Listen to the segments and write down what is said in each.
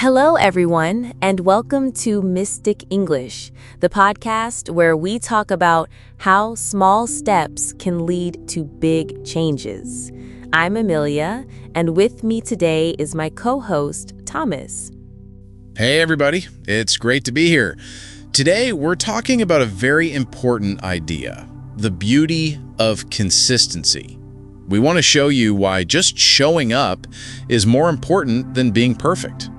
Hello, everyone, and welcome to Mystic English, the podcast where we talk about how small steps can lead to big changes. I'm Amelia, and with me today is my co-host, Thomas. Hey, everybody. It's great to be here. Today, we're talking about a very important idea, the beauty of consistency. We want to show you why just showing up is more important than being perfect.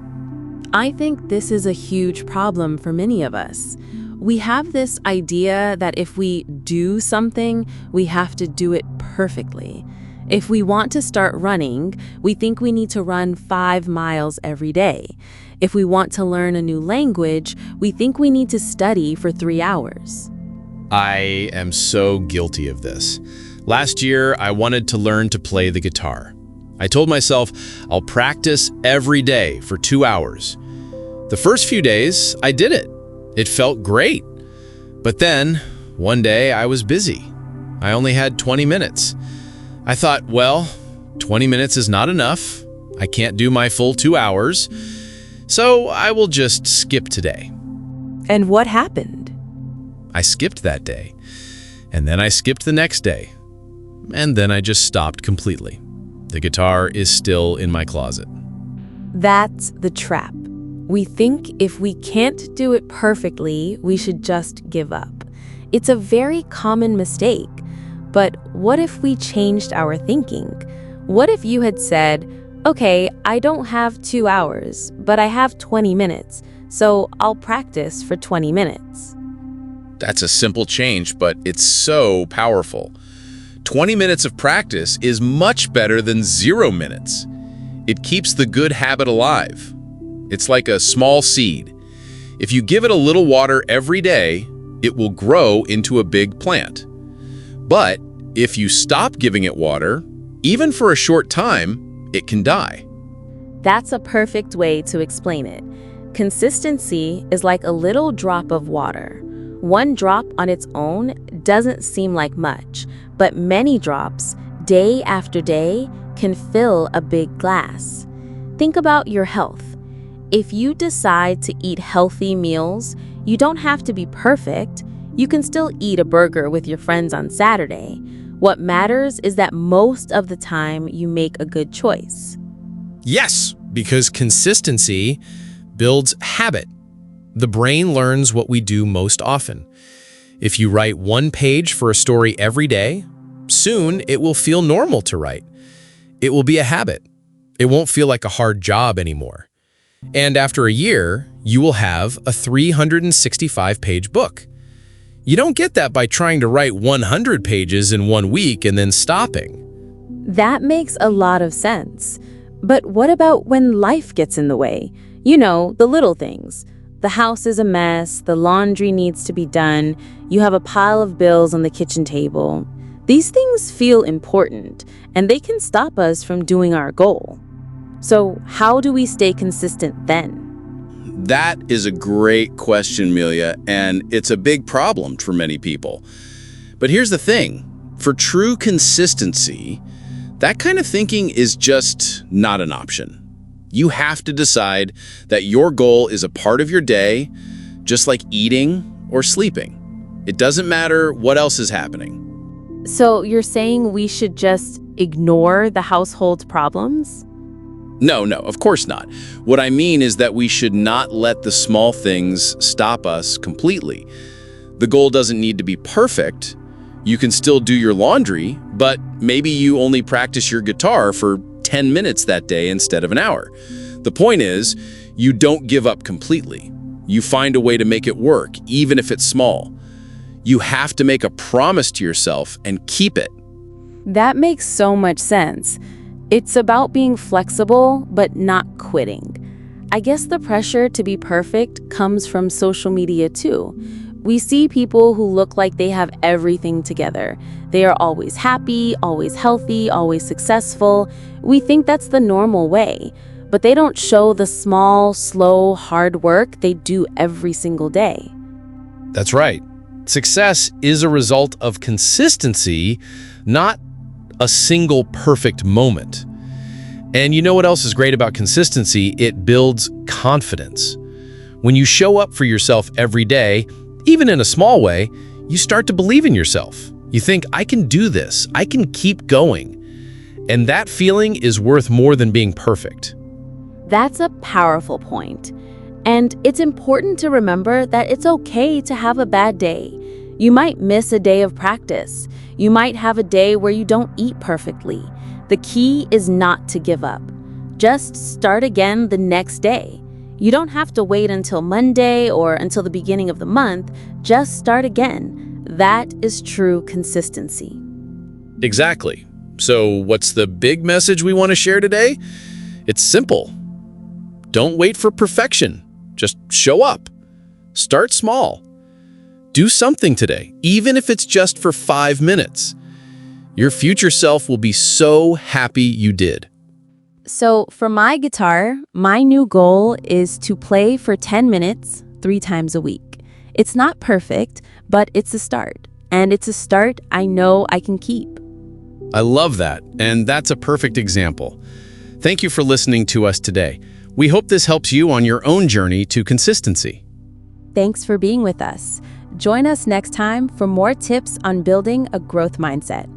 I think this is a huge problem for many of us. We have this idea that if we do something, we have to do it perfectly. If we want to start running, we think we need to run 5 miles every day. If we want to learn a new language, we think we need to study for 3 hours. I am so guilty of this. Last year, I wanted to learn to play the guitar. I told myself I'll practice every day for 2 hours. The first few days, I did it. It felt great. But then, one day, I was busy. I only had 20 minutes. I thought, well, 20 minutes is not enough. I can't do my full 2 hours. So I will just skip today. And what happened? I skipped that day. And then I skipped the next day. And then I just stopped completely. The guitar is still in my closet. That's the trap. We think if we can't do it perfectly, we should just give up. It's a very common mistake. But what if we changed our thinking? What if you had said, okay, I don't have 2 hours, but I have 20 minutes, so I'll practice for 20 minutes. That's a simple change, but it's so powerful. 20 minutes of practice is much better than 0 minutes. It keeps the good habit alive. It's like a small seed. If you give it a little water every day, it will grow into a big plant. But if you stop giving it water, even for a short time, it can die. That's a perfect way to explain it. Consistency is like a little drop of water. One drop on its own doesn't seem like much, but many drops, day after day, can fill a big glass. Think about your health. If you decide to eat healthy meals, you don't have to be perfect. You can still eat a burger with your friends on Saturday. What matters is that most of the time you make a good choice. Yes, because consistency builds habit. The brain learns what we do most often. If you write 1 page for a story every day, soon it will feel normal to write. It will be a habit. It won't feel like a hard job anymore. And after a year, you will have a 365-page book. You don't get that by trying to write 100 pages in 1 week and then stopping. That makes a lot of sense. But what about when life gets in the way? You know, the little things. The house is a mess, the laundry needs to be done, you have a pile of bills on the kitchen table. These things feel important, and they can stop us from doing our goal. So how do we stay consistent then? That is a great question, Amelia, and it's a big problem for many people. But here's the thing. For true consistency, that kind of thinking is just not an option. You have to decide that your goal is a part of your day, just like eating or sleeping. It doesn't matter what else is happening. So you're saying we should just ignore the household problems? No, of course not. What I mean is that we should not let the small things stop us completely. The goal doesn't need to be perfect. You can still do your laundry, but maybe you only practice your guitar for 10 minutes that day instead of an hour. The point is, you don't give up completely. You find a way to make it work, even if it's small. You have to make a promise to yourself and keep it. That makes so much sense. It's about being flexible, but not quitting. I guess the pressure to be perfect comes from social media too. We see people who look like they have everything together. They are always happy, always healthy, always successful. We think that's the normal way, but they don't show the small, slow, hard work they do every single day. That's right. Success is a result of consistency, not a single perfect moment. And you know what else is great about consistency? It builds confidence. When you show up for yourself every day, even in a small way, you start to believe in yourself. You think, I can do this, I can keep going. And that feeling is worth more than being perfect. That's a powerful point. And it's important to remember that it's okay to have a bad day. You might miss a day of practice. You might have a day where you don't eat perfectly. The key is not to give up. Just start again the next day. You don't have to wait until Monday or until the beginning of the month. Just start again. That is true consistency. Exactly. So what's the big message we want to share today? It's simple. Don't wait for perfection. Just show up. Start small. Do something today, even if it's just for 5 minutes. Your future self will be so happy you did. So for my guitar, my new goal is to play for 10 minutes 3 times a week. It's not perfect, but it's a start. And it's a start I know I can keep. I love that, and that's a perfect example. Thank you for listening to us today. We hope this helps you on your own journey to consistency. Thanks for being with us. Join us next time for more tips on building a growth mindset.